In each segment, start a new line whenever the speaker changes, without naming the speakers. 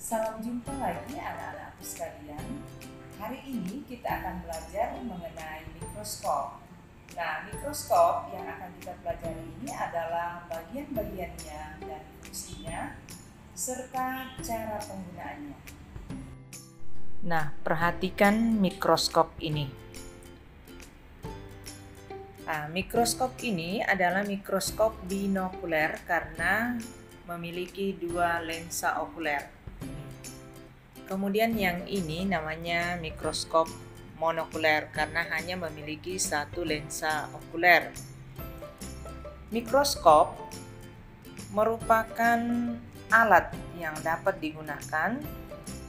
Salam jumpa lagi anak-anakku sekalian. Hari ini kita akan belajar mengenai mikroskop. Nah, mikroskop yang akan kita pelajari ini adalah bagian-bagiannya dan fungsinya serta cara penggunaannya. Nah, perhatikan mikroskop ini. Nah, mikroskop ini adalah mikroskop binokuler karena memiliki dua lensa okuler. Kemudian yang ini namanya mikroskop monokuler karena hanya memiliki satu lensa okuler. Mikroskop merupakan alat yang dapat digunakan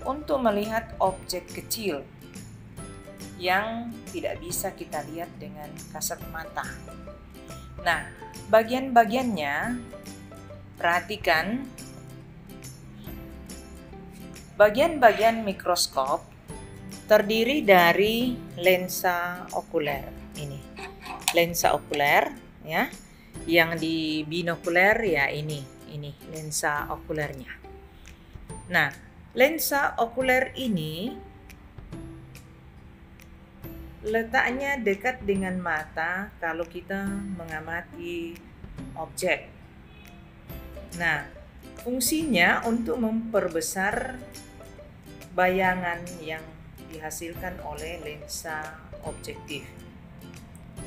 untuk melihat objek kecil yang tidak bisa kita lihat dengan kasat mata. Nah, bagian-bagiannya perhatikan. Bagian-bagian mikroskop terdiri dari lensa okuler. Ini lensa okuler ya. Yang di binokuler ya ini lensa okulernya. Nah, lensa okuler ini letaknya dekat dengan mata kalau kita mengamati objek. Nah, fungsinya untuk memperbesar bayangan yang dihasilkan oleh lensa objektif.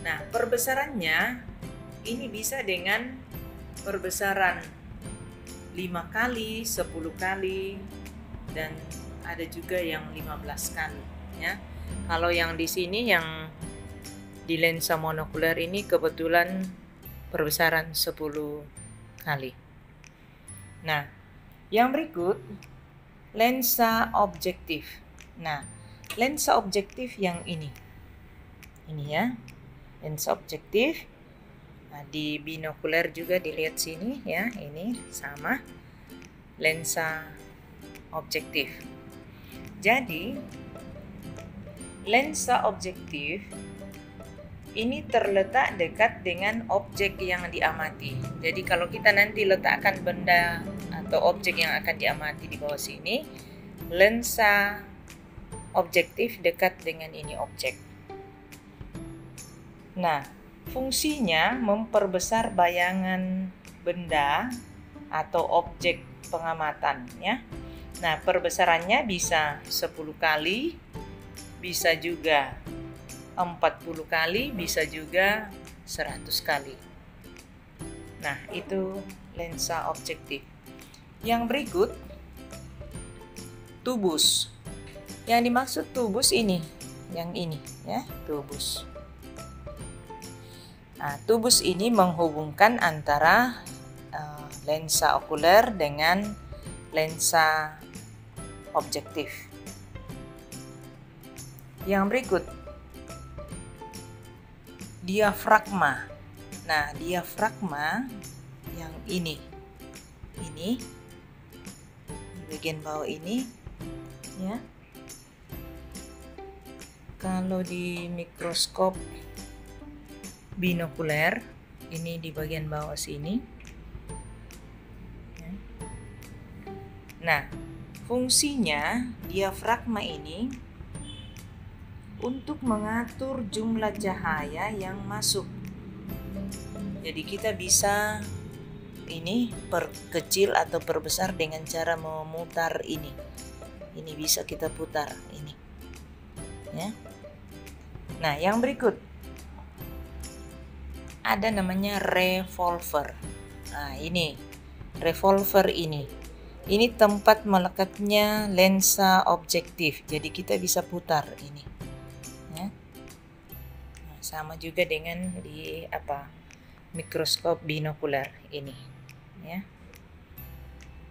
Nah, perbesarannya ini bisa dengan perbesaran 5 kali, 10 kali, dan ada juga yang 15 kali ya. Kalau yang di sini yang di lensa monokuler ini kebetulan perbesaran 10 kali. Nah, yang berikut lensa objektif. Nah, lensa objektif yang ini ya, lensa objektif. Nah, di binokuler juga dilihat sini ya, ini sama lensa objektif. Jadi, lensa objektif ini terletak dekat dengan objek yang diamati. Jadi kalau kita nanti letakkan benda atau objek yang akan diamati di bawah sini, lensa objektif dekat dengan ini objek. Nah, fungsinya memperbesar bayangan benda atau objek pengamatan ya. Nah, perbesarannya bisa 10 kali, bisa juga 40 kali, bisa juga 100 kali. Nah, itu lensa objektif. Yang berikut, tubus. Yang dimaksud tubus ini, yang ini ya, tubus. Nah, tubus ini menghubungkan antara lensa okuler dengan lensa objektif. Yang berikut, diafragma. Nah, diafragma yang ini bagian bawah ini ya. Kalau di mikroskop binokuler ini di bagian bawah sini ya. Nah, fungsinya diafragma ini untuk mengatur jumlah cahaya yang masuk. Jadi kita bisa ini perkecil atau perbesar dengan cara memutar ini. Ini bisa kita putar ini. Ya. Nah, yang berikut ada namanya revolver. Nah, ini revolver ini. Ini tempat melekatnya lensa objektif. Jadi kita bisa putar ini. Ya. Nah, sama juga dengan di mikroskop binokuler ini ya.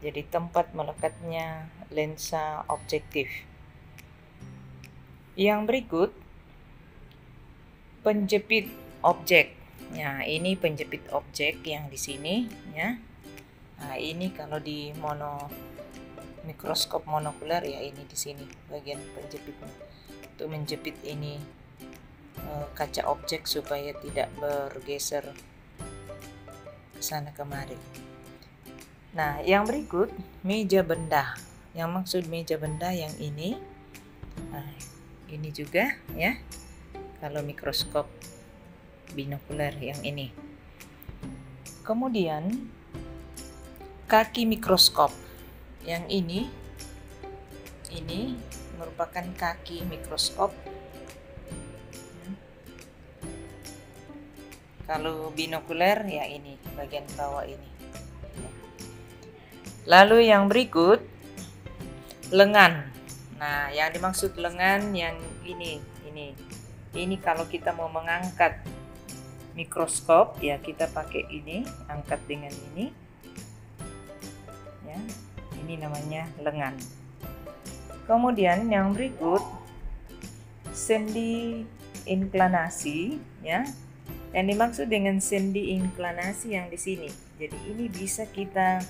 Jadi tempat melekatnya lensa objektif. Yang berikut penjepit objek. Nah, ini penjepit objek yang di sini ya. Nah, ini kalau di mikroskop monokuler ya, ini di sini bagian penjepitnya. Untuk menjepit ini kaca objek supaya tidak bergeser ke sana kemari. Nah, yang berikut meja benda. Yang maksud meja benda yang ini. Nah, ini juga ya. Kalau mikroskop binokuler yang ini. Kemudian kaki mikroskop yang ini merupakan kaki mikroskop. Kalau binokuler ya ini bagian bawah ini. Lalu yang berikut lengan. Nah, yang dimaksud lengan yang ini. Ini kalau kita mau mengangkat mikroskop ya kita pakai ini, angkat dengan ini. Ya, ini namanya lengan. Kemudian yang berikut sendi inklinasi ya. Yang dimaksud dengan sendi inklinasi yang di sini. Jadi ini bisa kita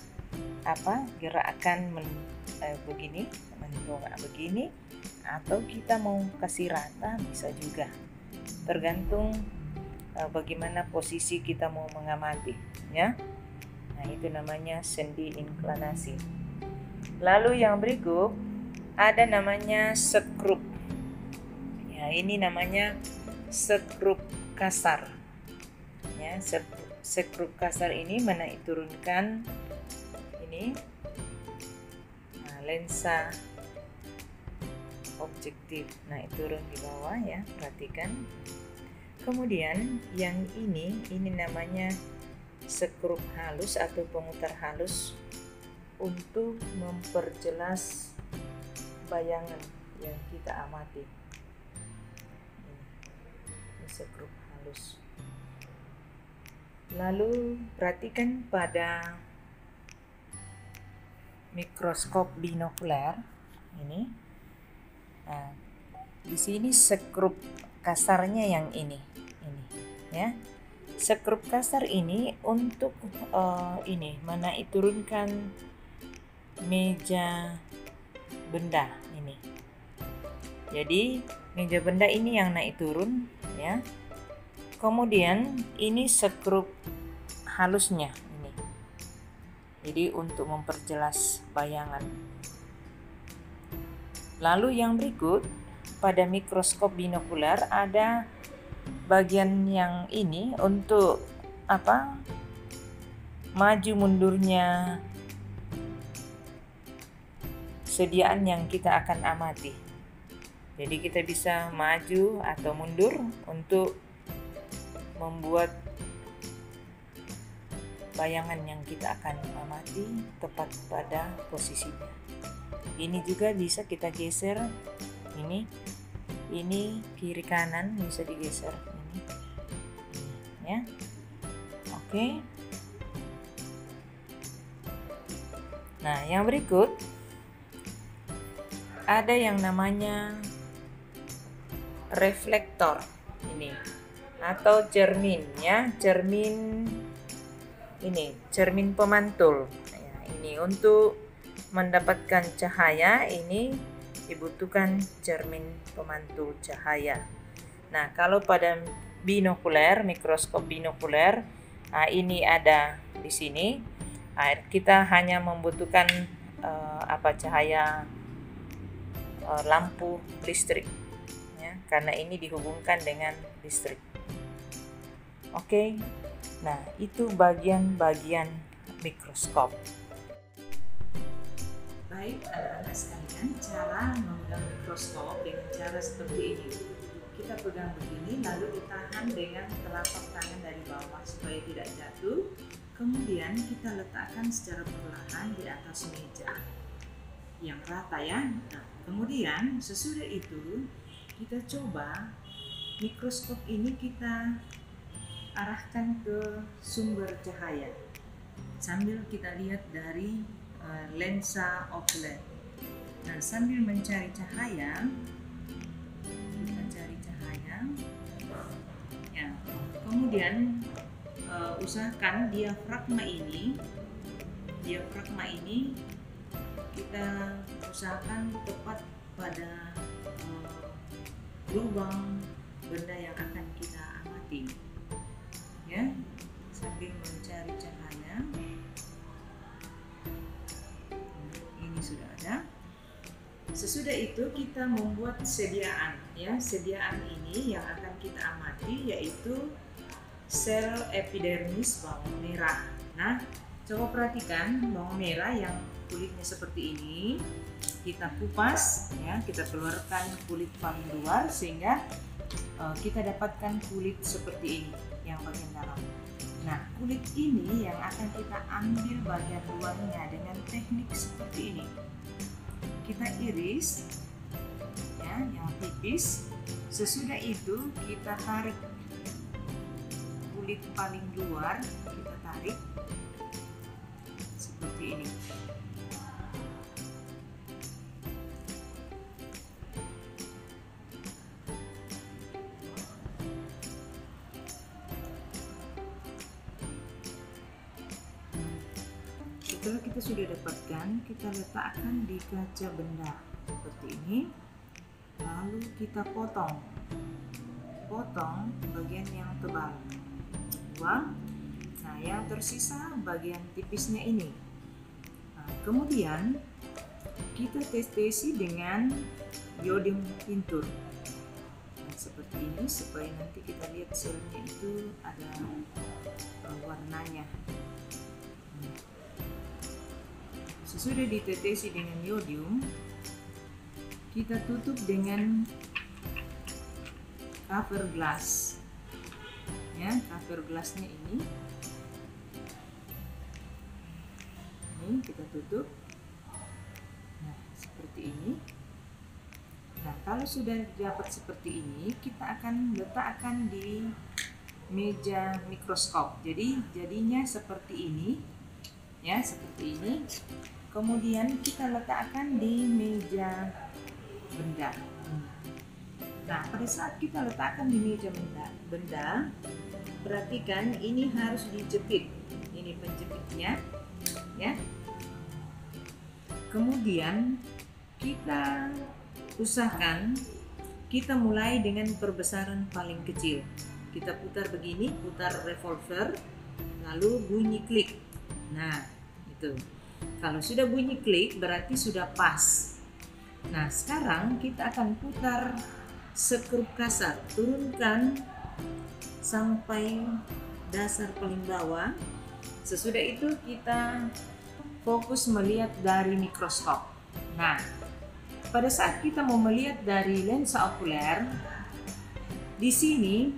gerakkan begini, mendongak begini, atau kita mau kasih rata bisa juga. Tergantung bagaimana posisi kita mau mengamati, ya. Nah, itu namanya sendi inklinasi. Lalu yang berikut ada namanya skrup. Ya, ini namanya skrup kasar. Ya, skrup kasar ini menaik turunkan ini lensa objektif naik turun di bawah ya, perhatikan. Kemudian yang ini namanya skrup halus atau pemutar halus untuk memperjelas bayangan yang kita amati. Ini skrup halus. Lalu perhatikan pada mikroskop binokuler ini. Nah, di sini skrup kasarnya yang ini ya. Skrup kasar ini untuk menaik turunkan meja benda ini. Jadi meja benda ini yang naik turun ya. Kemudian ini skrup halusnya ini. Jadi untuk memperjelas bayangan. Lalu yang berikut pada mikroskop binokuler ada bagian yang ini untuk maju mundurnya sediaan yang kita akan amati. Jadi kita bisa maju atau mundur untuk membuat bayangan yang kita akan amati tepat pada posisinya. Ini juga bisa kita geser. Ini kiri kanan bisa digeser ini. Ya. Oke. Nah, yang berikut ada yang namanya reflektor ini atau cermin ya, cermin pemantul ya, ini untuk mendapatkan cahaya ini dibutuhkan cermin pemantul cahaya. Nah, kalau pada binokuler, mikroskop binokuler, ini ada di sini. Kita hanya membutuhkan cahaya lampu listrik ya, karena ini dihubungkan dengan listrik. Oke. Nah, itu bagian-bagian mikroskop. Baik, anak-anak sekalian, cara memegang mikroskop dengan cara seperti ini. Kita pegang begini, lalu ditahan dengan telapak tangan dari bawah supaya tidak jatuh. Kemudian kita letakkan secara perlahan di atas meja yang rata ya. Nah, kemudian sesudah itu kita coba mikroskop ini kita arahkan ke sumber cahaya sambil kita lihat dari lensa okuler. Nah, sambil mencari cahaya, ya. Kemudian usahakan diafragma ini kita usahakan tepat pada lubang benda yang akan kita amati. Ya, sambil mencari cahaya. Ini sudah ada. sesudah itu kita membuat sediaan, ya. Sediaan ini yang akan kita amati yaitu sel epidermis bawang merah. Nah, coba perhatikan bawang merah yang kulitnya seperti ini. Kita kupas, ya, kita keluarkan kulit paling luar sehingga kita dapatkan kulit seperti ini yang bagian dalam. Nah, kulit ini yang akan kita ambil bagian luarnya dengan teknik seperti ini. Kita iris, ya, yang tipis. Sesudah itu kita tarik kulit paling luar, kita tarik seperti ini. Setelah kita sudah dapatkan, kita letakkan di kaca benda seperti ini, lalu kita potong bagian yang tebal, buang. Nah, yang tersisa bagian tipisnya ini. Nah, kemudian kita tes-tesi dengan iodium tintur, nah, seperti ini, supaya nanti kita lihat selnya itu ada warnanya. Sesudah ditetesi dengan iodium, kita tutup dengan cover glass, ya. Cover glassnya ini kita tutup. Nah, seperti ini. Nah, kalau sudah dapat seperti ini, kita akan letakkan di meja mikroskop. Jadi jadinya seperti ini, ya, seperti ini. Kemudian kita letakkan di meja benda. Nah, pada saat kita letakkan di meja benda, perhatikan ini harus dijepit. Ini penjepitnya, ya. Kemudian kita usahakan kita mulai dengan perbesaran paling kecil. Kita putar begini, putar revolver, lalu bunyi klik. Nah, itu. Kalau sudah bunyi klik berarti sudah pas. Nah, sekarang kita akan putar sekrup kasar, turunkan sampai dasar paling bawah. Sesudah itu kita fokus melihat dari mikroskop. Nah, pada saat kita mau melihat dari lensa okuler, di sini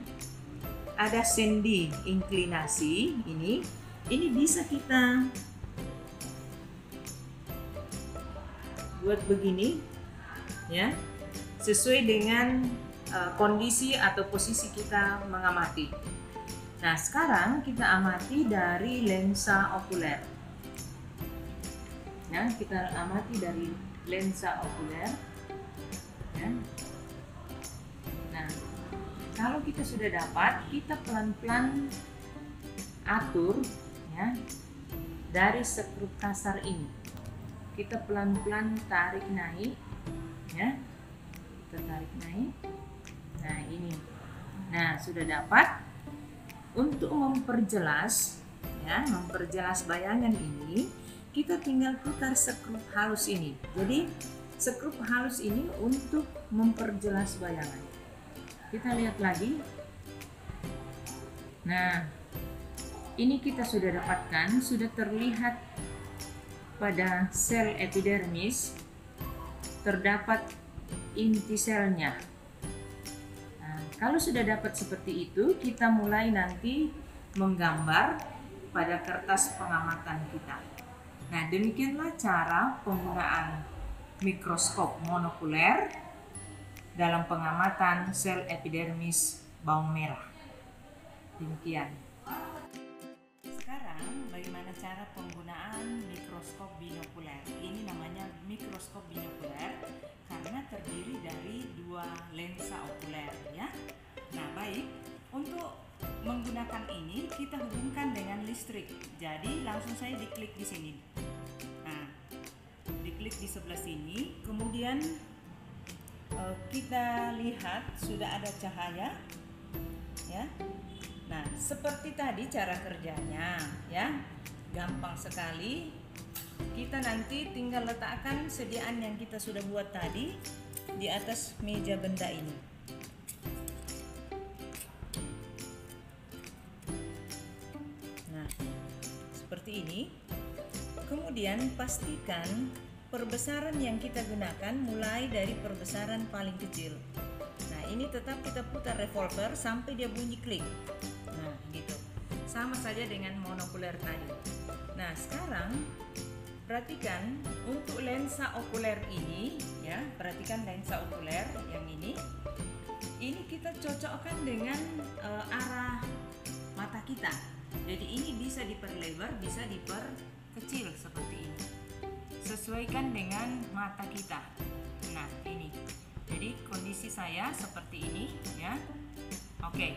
ada sendi inklinasi ini bisa kita buat begini, ya, sesuai dengan kondisi atau posisi kita mengamati. Nah, sekarang kita amati dari lensa okuler. Ya, kita amati dari lensa okuler. Ya. Nah, kalau kita sudah dapat, kita pelan-pelan atur, ya, dari sekrup kasar ini. Kita pelan-pelan tarik naik, ya. Kita tarik naik. Nah, ini. Nah, sudah dapat. Untuk memperjelas, ya, memperjelas bayangan ini, kita tinggal putar sekrup halus ini. Jadi, sekrup halus ini untuk memperjelas bayangan. Kita lihat lagi. Nah, ini kita sudah dapatkan, sudah terlihat pada sel epidermis terdapat inti selnya. Nah, kalau sudah dapat seperti itu, kita mulai nanti menggambar pada kertas pengamatan kita. Nah, demikianlah cara penggunaan mikroskop monokuler dalam pengamatan sel epidermis bawang merah. Demikian. Sekarang bagaimana cara penggunaan mikroskop binokuler? Ini namanya mikroskop binokuler karena terdiri dari dua lensa okuler, ya. Nah, baik, untuk menggunakan ini kita hubungkan dengan listrik. Jadi langsung saya diklik di sini. Nah, diklik di sebelah sini, kemudian kita lihat sudah ada cahaya, ya. Nah, seperti tadi cara kerjanya, ya, gampang sekali. kita nanti tinggal letakkan sediaan yang kita sudah buat tadi di atas meja benda ini. Nah, seperti ini. Kemudian pastikan perbesaran yang kita gunakan mulai dari perbesaran paling kecil. Nah, ini tetap kita putar revolver sampai dia bunyi klik. Nah, gitu. Sama saja dengan monokuler tadi. Nah, sekarang perhatikan untuk lensa okuler ini, ya, perhatikan lensa okuler yang ini. Ini kita cocokkan dengan arah mata kita. Jadi ini bisa diperlebar, bisa diperkecil seperti ini. Sesuaikan dengan mata kita. Nah, ini. Jadi kondisi saya seperti ini, ya. Oke.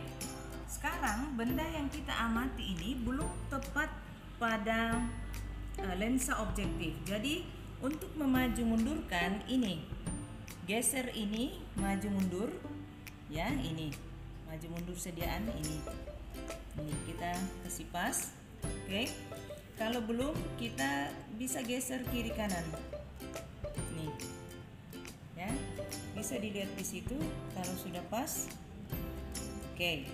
Sekarang benda yang kita amati ini belum tepat pada lensa objektif. Jadi untuk memaju mundurkan ini, geser ini, maju mundur, ya, ini. Maju mundur sediaan ini. Ini kita kasih pas. Oke. Kalau belum, kita bisa geser kiri kanan. Nih. Ya. Bisa dilihat di situ kalau sudah pas. Oke.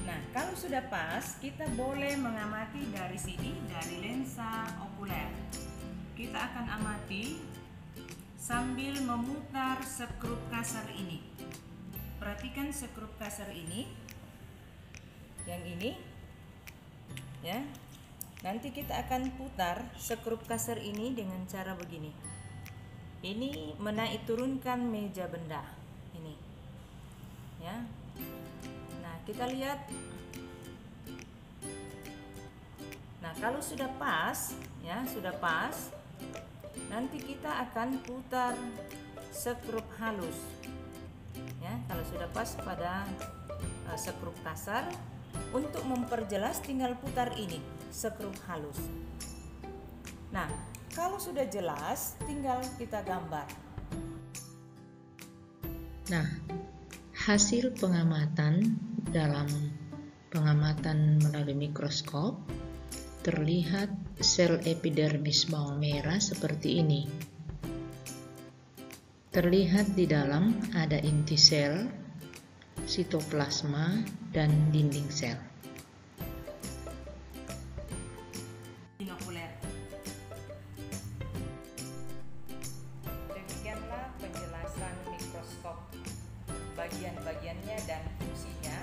Nah, kalau sudah pas, kita boleh mengamati dari sini, dari lensa okuler. Kita akan amati sambil memutar skrup kasar ini. Perhatikan skrup kasar ini. Yang ini, ya. Nanti kita akan putar skrup kasar ini dengan cara begini. Ini menaik turunkan meja benda ini, ya. Nah, kita lihat. Nah, kalau sudah pas, ya, sudah pas, nanti kita akan putar skrup halus, ya. Kalau sudah pas pada skrup kasar, untuk memperjelas tinggal putar ini skrup halus. Nah, kalau sudah jelas tinggal kita gambar.
Nah, hasil pengamatan dalam pengamatan melalui mikroskop terlihat sel epidermis bawang merah seperti ini. Terlihat di dalam ada inti sel, sitoplasma, dan dinding sel.
Binokuler. Demikianlah penjelasan mikroskop, bagian-bagiannya dan fungsinya,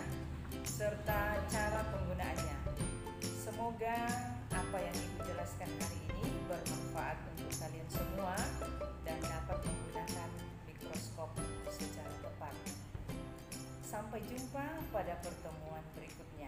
serta cara penggunaannya. Semoga apa yang Ibu jelaskan hari ini bermanfaat untuk kalian semua dan dapat menggunakan mikroskop secara tepat. Sampai jumpa pada pertemuan berikutnya.